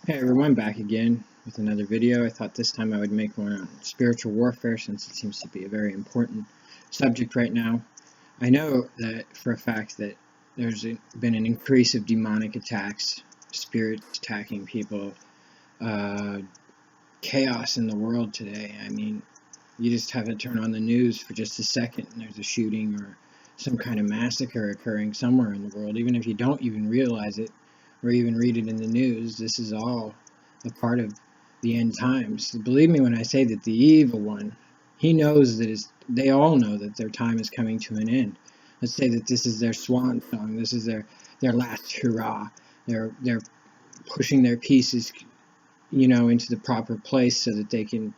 Hey everyone, back again with another video. I thought this time I would make one on spiritual warfare since it seems to be a very important subject right now. I know that for a fact that there's been an increase of demonic attacks, spirits attacking people, chaos in the world today. I mean, you just have to turn on the news for just a second and there's a shooting or some kind of massacre occurring somewhere in the world. Even if you don't even realize it or even read it in the news, this is all a part of the end times. Believe me when I say that the evil one, he knows that they all know that their time is coming to an end. Let's say that this is their swan song, this is their last hurrah. They're pushing their pieces, into the proper place so that they can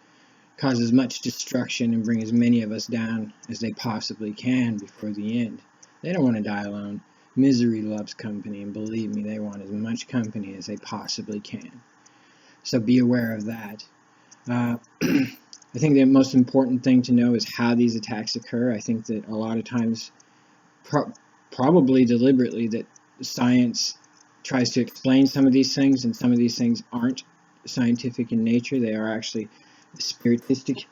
cause as much destruction and bring as many of us down as they possibly can before the end. They don't want to die alone. Misery loves company, and believe me, they want as much company as they possibly can. So be aware of that. I think the most important thing to know is how these attacks occur. I think that a lot of times, probably deliberately, that science tries to explain some of these things, and some of these things aren't scientific in nature. They are actually spiritistic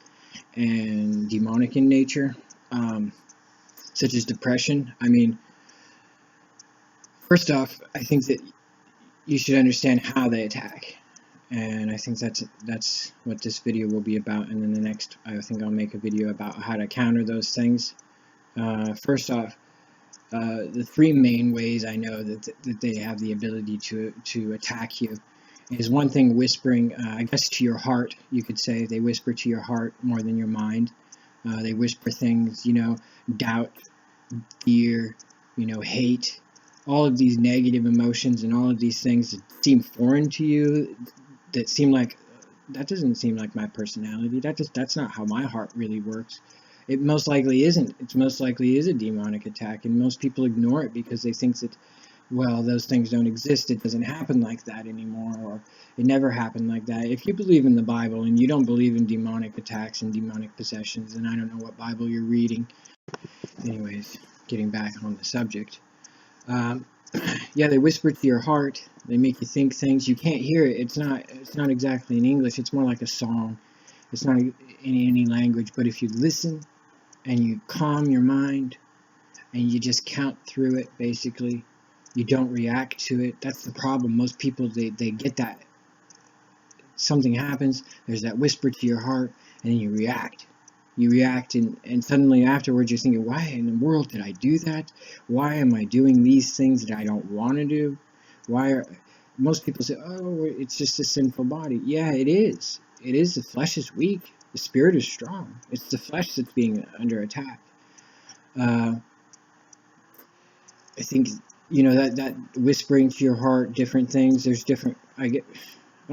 and demonic in nature, such as depression. I mean, first off, I think that you should understand how they attack, and I think that's what this video will be about. And then the next, I think I'll make a video about how to counter those things. First off, the three main ways I know that they have the ability to attack you is, one thing, whispering, I guess, to your heart. You could say they whisper to your heart more than your mind. They whisper things, doubt, fear, hate, all of these negative emotions and all of these things that seem foreign to you, that seem like, that doesn't seem like my personality. That's not how my heart really works. It most likely isn't. It most likely is a demonic attack, and most people ignore it because they think that, well, those things don't exist. It doesn't happen like that anymore, or it never happened like that. If you believe in the Bible and you don't believe in demonic attacks and demonic possessions, then I don't know what Bible you're reading. Anyways, getting back on the subject. Yeah, they whisper to your heart. They make you think things. You can't hear it. It's not exactly in English. It's more like a song. It's not in any language. But if you listen and you calm your mind and you just count through it, basically, you don't react to it. That's the problem. Most people, they get that. Something happens, there's that whisper to your heart, and then you react. You react, and suddenly afterwards you're thinking, why in the world did I do that? Why am I doing these things that I don't want to do? Most people say, oh, it's just a sinful body. Yeah, it is. It is. The flesh is weak. The spirit is strong. It's the flesh that's being under attack. I think, that whispering to your heart, different things, there's different, I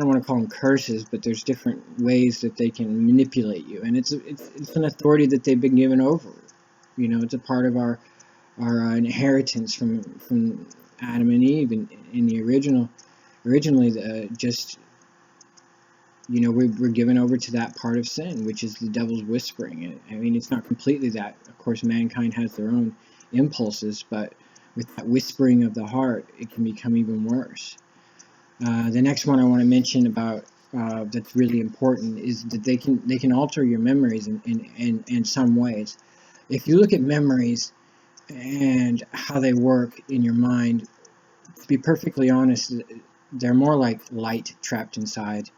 don't want to call them curses, but there's different ways that they can manipulate you, and it's an authority that they've been given over. It's a part of our inheritance from Adam and Eve in the originally just we're given over to that part of sin, which is the devil's whispering. I mean, it's not completely that. Of course, mankind has their own impulses, but with that whispering of the heart, it can become even worse. The next one I want to mention about that's really important is that they can alter your memories in some ways. If you look at memories and how they work in your mind, to be perfectly honest, they're more like light trapped inside.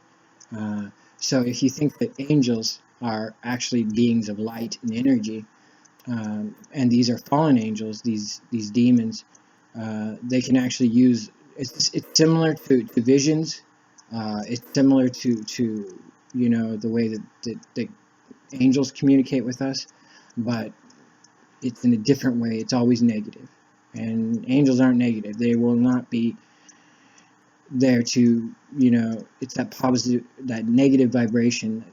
So if you think that angels are actually beings of light and energy, and these are fallen angels, these demons, they can actually use. It's similar to visions. It's similar to the way that angels communicate with us, but it's in a different way. It's always negative, and angels aren't negative. They will not be there to It's that positive, that negative vibration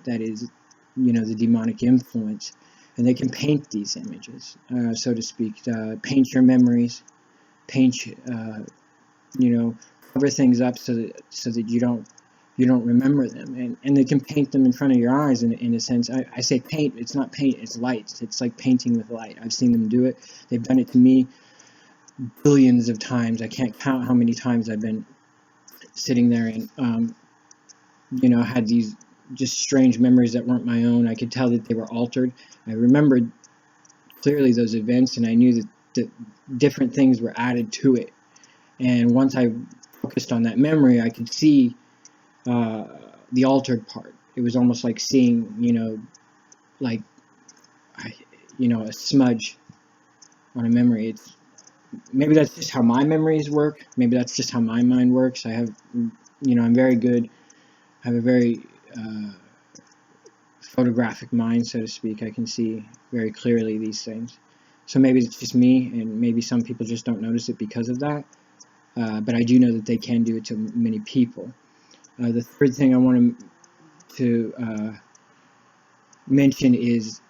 that is the demonic influence, and they can paint these images, so to speak, paint your memories, paint cover things up so that you don't remember them, and they can paint them in front of your eyes in a sense. I say paint, it's not paint, it's light. It's like painting with light. I've seen them do it. They've done it to me billions of times. I can't count how many times I've been sitting there and you know, had these just strange memories that weren't my own. I could tell that they were altered. I remembered clearly those events, and I knew that different things were added to it. And once I focused on that memory, I could see the altered part. It was almost like seeing, you know, like, you know, a smudge on a memory. It's maybe that's just how my memories work. Maybe that's just how my mind works. I have, you know, I'm very good. I have a very photographic mind, so to speak. I can see very clearly these things. So maybe it's just me, and maybe some people just don't notice it because of that. But I do know that they can do it to many people. The third thing I want to mention is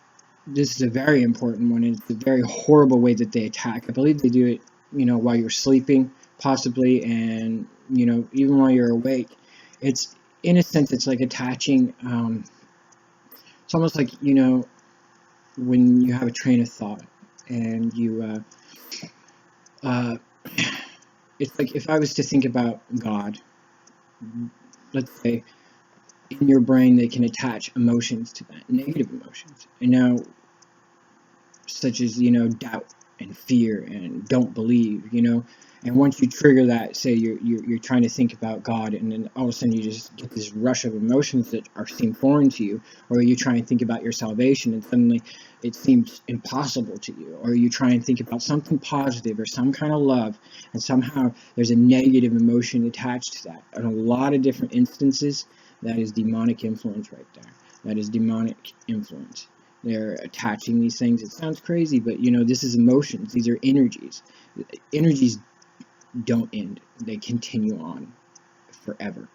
this is a very important one. It's a very horrible way that they attack. I believe they do it, you know, while you're sleeping, possibly, and, you know, even while you're awake. It's, in a sense, it's like attaching, it's almost like, you know, when you have a train of thought, and you, it's like if I was to think about God, let's say, in your brain they can attach emotions to that, negative emotions, and now, such as, you know, doubt and fear and don't believe, you know, and once you trigger that, say you're trying to think about God, and then all of a sudden you just get this rush of emotions that seem foreign to you, or you try and think about your salvation and suddenly it seems impossible to you, or you try and think about something positive or some kind of love, and somehow there's a negative emotion attached to that. In a lot of different instances, that is demonic influence right there. That is demonic influence. They're attaching these things. It sounds crazy, but, you know, this is emotions. These are energies. Energies don't end. They continue on forever.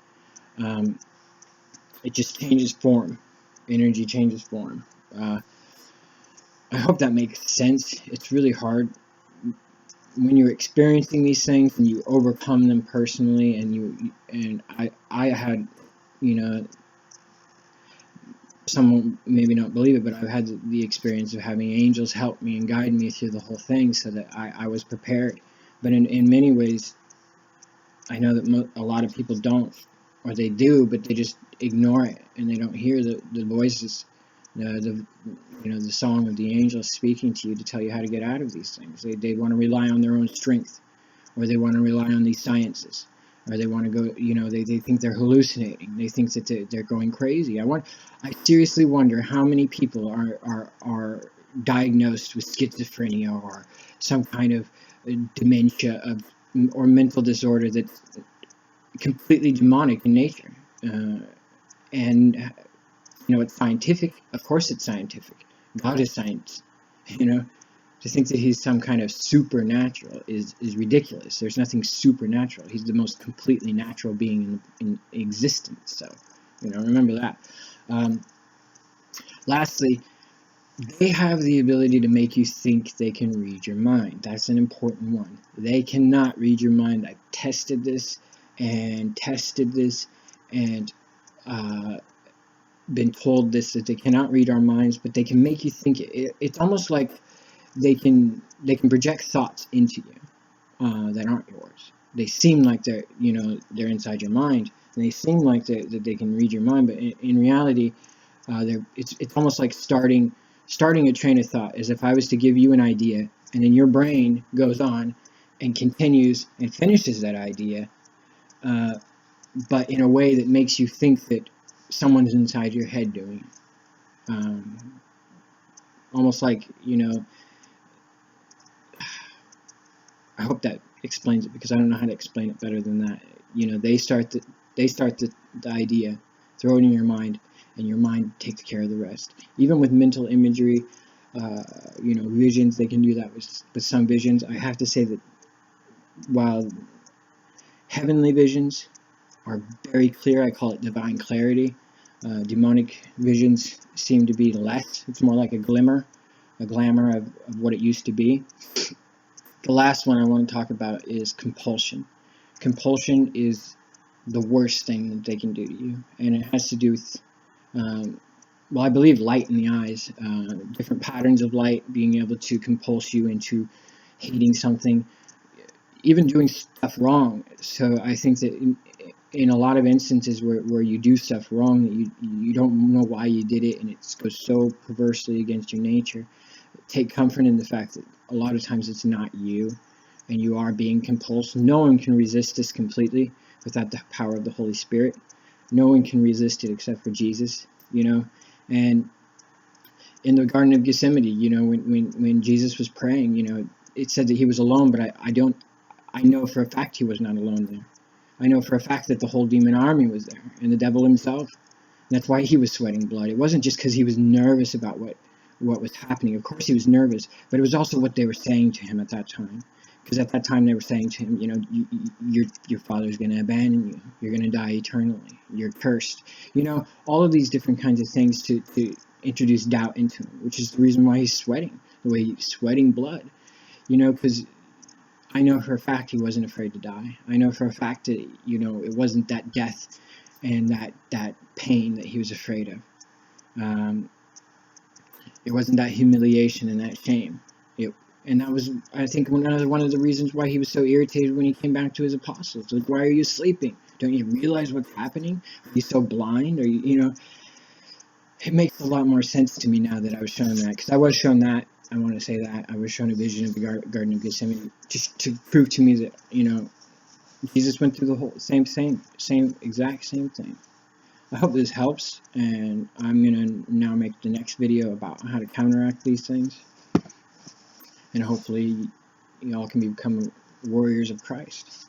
It just changes form. Energy changes form. I hope that makes sense. It's really hard when you're experiencing these things and you overcome them personally, and I had, you know, someone maybe not believe it, but I've had the experience of having angels help me and guide me through the whole thing, so that I was prepared. But in many ways, I know that a lot of people don't, or they do, but they just ignore it, and they don't hear the voices, the you know, the song of the angels speaking to you to tell you how to get out of these things. They want to rely on their own strength, or they want to rely on these sciences, or they want to go, you know, they think they're hallucinating. They think that they're going crazy. I seriously wonder how many people are diagnosed with schizophrenia or some kind of dementia or mental disorder that's completely demonic in nature. And, you know, it's scientific. Of course it's scientific. God is science. You know, to think that he's some kind of supernatural is ridiculous. There's nothing supernatural. He's the most completely natural being in existence. So, you know, remember that. Lastly, they have the ability to make you think they can read your mind. That's an important one. They cannot read your mind. I've tested this and been told this, that they cannot read our minds, but they can make you think. It's almost like they can project thoughts into you that aren't yours. They seem like they're, you know, they're inside your mind, and they seem like that they can read your mind, but in reality, it's almost like starting a train of thought, as if I was to give you an idea, and then your brain goes on and continues and finishes that idea, but in a way that makes you think that someone's inside your head doing it. Almost like, you know, I hope that explains it, because I don't know how to explain it better than that. You know, they start the idea, throw it in your mind, and your mind takes care of the rest. Even with mental imagery, you know, visions, they can do that with some visions. I have to say that while heavenly visions are very clear, I call it divine clarity, demonic visions seem to be less. It's more like a glamour of what it used to be. The last one I want to talk about is compulsion. Compulsion is the worst thing that they can do to you, and it has to do with, well, I believe light in the eyes, different patterns of light being able to compulse you into hating something, even doing stuff wrong. So I think that in a lot of instances where you do stuff wrong, that you don't know why you did it, and it goes so perversely against your nature, take comfort in the fact that a lot of times it's not you, and you are being compulsed. No one can resist this completely without the power of the Holy Spirit. No one can resist it except for Jesus, you know. And in the Garden of Gethsemane, you know, when Jesus was praying, you know, it said that he was alone, but I know for a fact he was not alone there. I know for a fact that the whole demon army was there, and the devil himself. And that's why he was sweating blood. It wasn't just because he was nervous about what was happening. Of course he was nervous, but it was also what they were saying to him at that time. Because at that time they were saying to him, you know, your father's going to abandon you. You're going to die eternally. You're cursed. You know, all of these different kinds of things to introduce doubt into him, which is the reason why he's sweating, the way he's sweating blood. You know, because I know for a fact he wasn't afraid to die. I know for a fact that, you know, it wasn't that death and that pain that he was afraid of. It wasn't that humiliation and that shame. And that was, I think, one of the reasons why he was so irritated when he came back to his apostles. Like, why are you sleeping? Don't you realize what's happening? Are you so blind? Or you know, it makes a lot more sense to me now that I was shown that, because I was shown that. I want to say that I was shown a vision of the Garden of Gethsemane to prove to me that, you know, Jesus went through the whole same exact same thing. I hope this helps, and I'm gonna now make the next video about how to counteract these things, and hopefully y'all can become warriors of Christ.